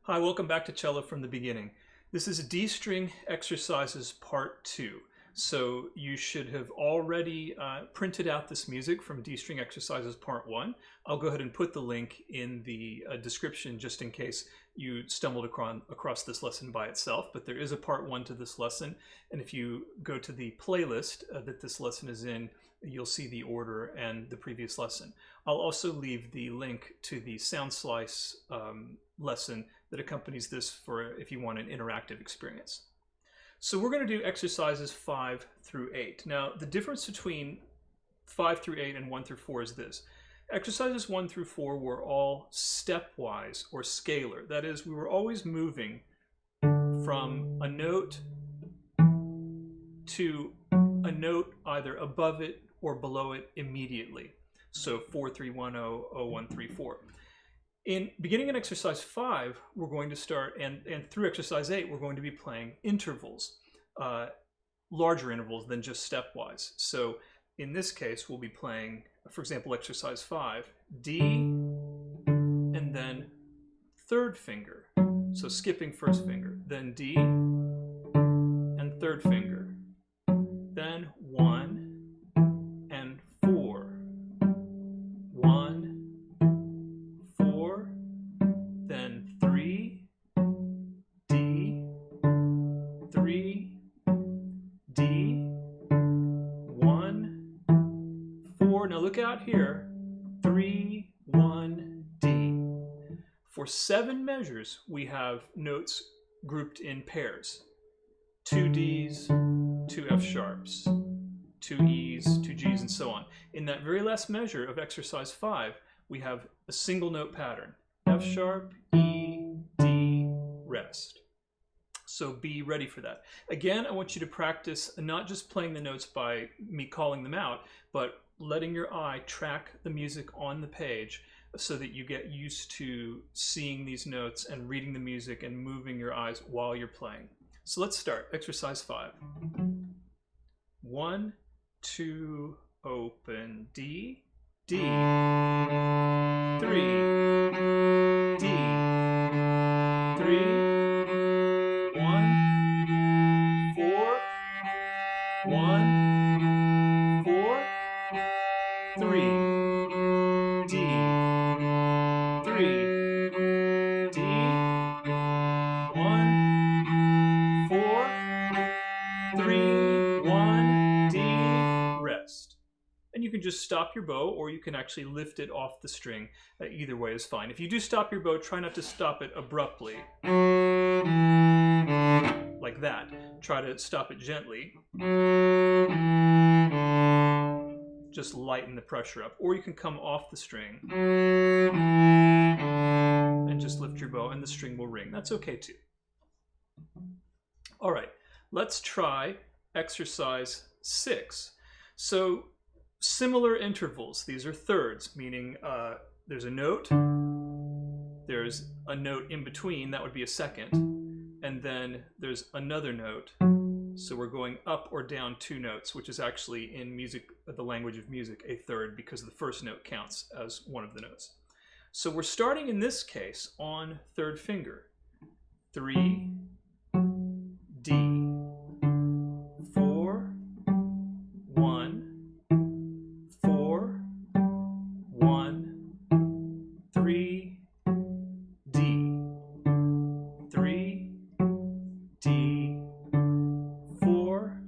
Hi, welcome back to Cello from the Beginning. This is D-string exercises part 2. So you should have already printed out this music from D-string exercises part 1. I'll go ahead and put the link in the description just in case you stumbled across this lesson by itself, but there is a part 1 to this lesson, and if you go to the playlist that this lesson is in, you'll see the order and the previous lesson. I'll also leave the link to the Sound Slice lesson that accompanies this for if you want an interactive experience. So we're going to do exercises 5 through 8. Now, the difference between 5 through 8 and 1 through 4 is this. Exercises 1 through 4 were all stepwise or scalar. That is, we were always moving from a note to a note either above it or below it immediately. So 4, 3, 1, 0, 0, 1, 3, 4. Beginning in exercise 5, we're going to start, and through exercise 8, we're going to be playing intervals, larger intervals than just stepwise. So in this case, we'll be playing, for example, exercise 5, D, and then third finger. So skipping first finger, then D, and third finger, then 1 and 4, 1, 4, then 3, D, 3, D, 1, 4. Now look out here, 3, 1, D. For 7 measures, we have notes grouped in pairs. 2 Ds, 2 F sharps, 2 Es, 2 Gs, and so on. In that very last measure of exercise 5, we have a single note pattern. F sharp, E, D, rest. So be ready for that. Again, I want you to practice not just playing the notes by me calling them out, but letting your eye track the music on the page so that you get used to seeing these notes and reading the music and moving your eyes while you're playing. So let's start. Exercise 5. 1, 2, open, D, D, 3, D, 3, 1, 4, 1, 4, 3, D, 3, D, 1, 4, 3, 1, D, rest. And you can just stop your bow, or you can actually lift it off the string. Either way is fine. If you do stop your bow, try not to stop it abruptly, like that. Try to stop it gently. Just lighten the pressure up. Or you can come off the string and just lift your bow, and the string will ring. That's okay too. All right, let's try exercise 6. So similar intervals. These are thirds, meaning there's a note in between, that would be a second, and then there's another note. So we're going up or down 2 notes, which is actually in music, the language of music, a third, because the first note counts as one of the notes. So we're starting in this case on third finger. 3, D, 4, 1, 4, 1, 3, D, 3, D, 4,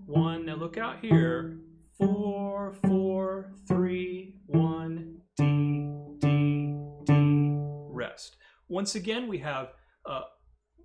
1. Now look out here. 4, 4, 3, 1, D, D, D, rest. Once again, we have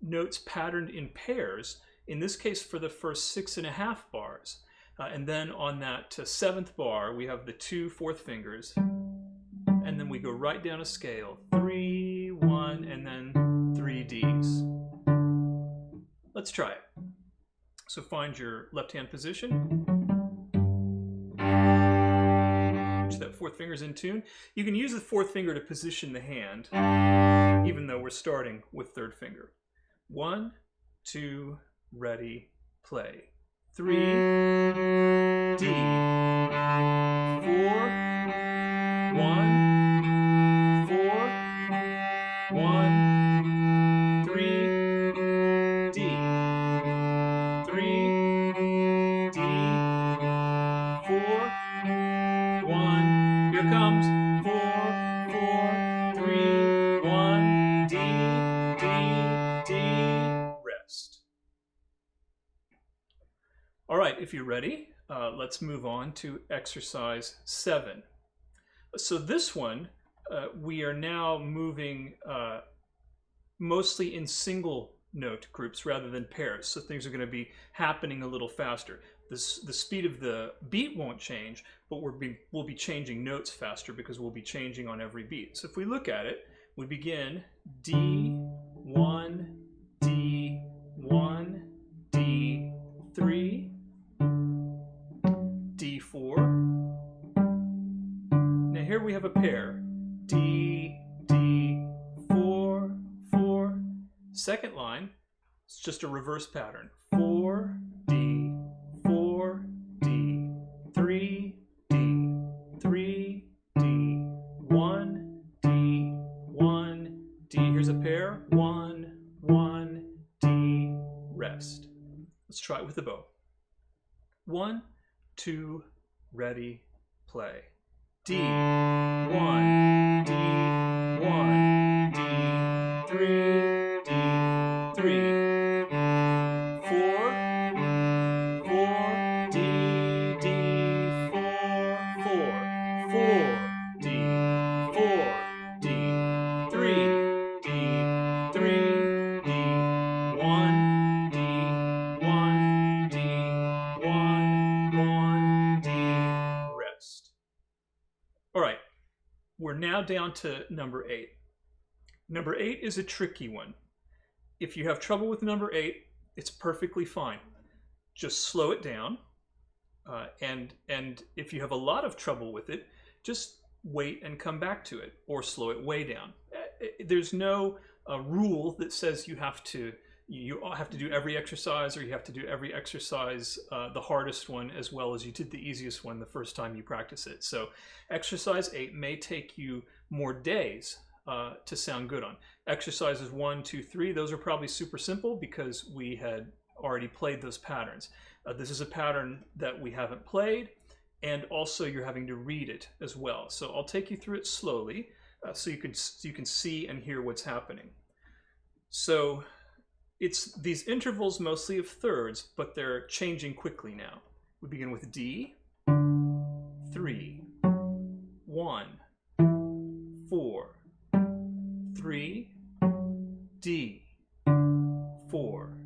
notes patterned in pairs, in this case for the first 6.5 bars. And then on that 7th bar, we have the 2 fourth fingers, and then we go right down a scale. 3, 1, and then 3 Ds. Let's try it. So find your left hand position. Which that fourth finger's in tune. You can use the fourth finger to position the hand, even though we're starting with third finger. 1, 2, ready, play. 3, D, 4, 1, 4, 1, right, if you're ready, let's move on to exercise 7. So this one, we are now moving mostly in single note groups rather than pairs. So things are going to be happening a little faster. The speed of the beat won't change, but we'll be changing notes faster because we'll be changing on every beat. So if we look at it, we begin D1, D1, D3, D4. Now here we have a pair. D, D, 4, 4. Second line, it's just a reverse pattern. 4, D, 4, D, 3, D, 3, D, 1, D, 1, D. Here's a pair. 1, 1, D, rest. Let's try it with the bow. 1, 2, ready, play. D, 1, D, 1, D, 3, D, 3, 4, 4, D, D, 4, 4, 4, D, 4, D, 3, D, 3, D, 1, D, 1, D, 1, 1, D, rest. All right, we're now down to number 8. Number 8 is a tricky one. If you have trouble with number 8, it's perfectly fine. Just slow it down. And if you have a lot of trouble with it, just wait and come back to it, or slow it way down. There's no rule that says you have to do every exercise, or you have to do every exercise, the hardest one, as well as you did the easiest one the first time you practice it. So exercise 8 may take you more days to sound good on. Exercises 1, 2, 3, those are probably super simple because we had already played those patterns. This is a pattern that we haven't played, and also you're having to read it as well. So I'll take you through it slowly so you can see and hear what's happening. So it's these intervals mostly of thirds, but they're changing quickly now. We begin with D, 3, 1, 4, 3, D, 4,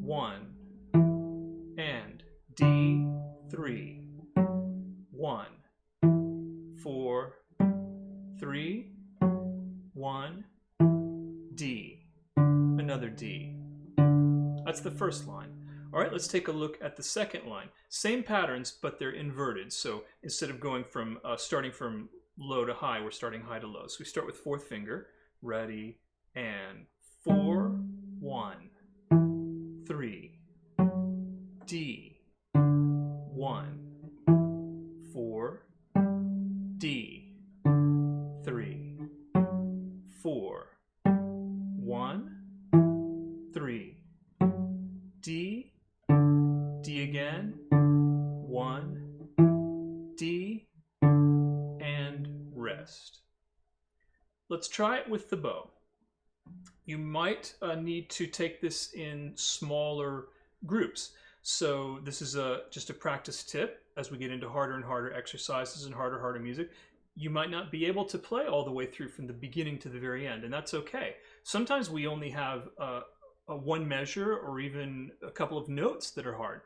1, and D, 3, 1, 4, 3, 1, D. Another D. That's the first line. All right, let's take a look at the second line. Same patterns, but they're inverted. So instead of going from starting from low to high, we're starting high to low. So we start with fourth finger. Ready, and 4, 1, 3, D, 1, 4, D, 3, 4, 1, 3, D, D again, 1, D, and rest. Let's try it with the bow. You might need to take this in smaller groups. So this is just a practice tip as we get into harder and harder exercises and harder music. You might not be able to play all the way through from the beginning to the very end, and that's okay. Sometimes we only have a one measure or even a couple of notes that are hard,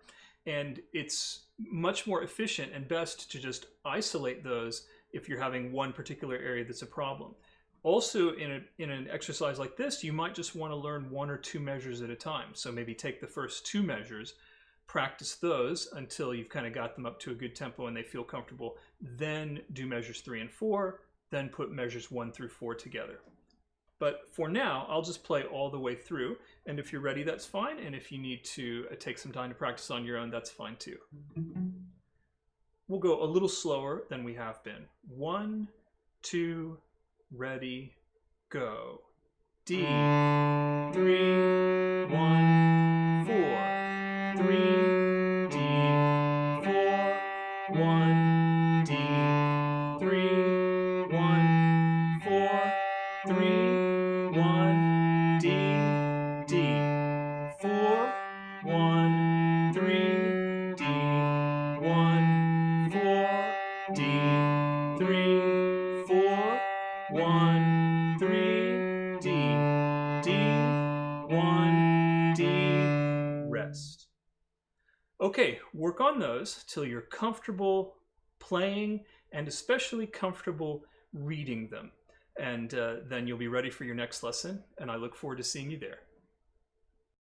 and it's much more efficient and best to just isolate those if you're having one particular area that's a problem. Also, in an exercise like this, you might just want to learn 1 or 2 measures at a time. So maybe take the first 2 measures, practice those until you've kind of got them up to a good tempo and they feel comfortable. Then do measures 3 and 4, then put measures 1 through 4 together. But for now, I'll just play all the way through. And if you're ready, that's fine. And if you need to take some time to practice on your own, that's fine too. We'll go a little slower than we have been. 1, 2, ready, go. D, 3, 1, 4, 3, D, 4, 1, D, 3, 1, 4, 3, 1, D, D, 4, 1, 3, D, 3, 4, 1, 3, D, D, 1, D, rest. Okay, work on those till you're comfortable playing and especially comfortable reading them. And then you'll be ready for your next lesson, and I look forward to seeing you there.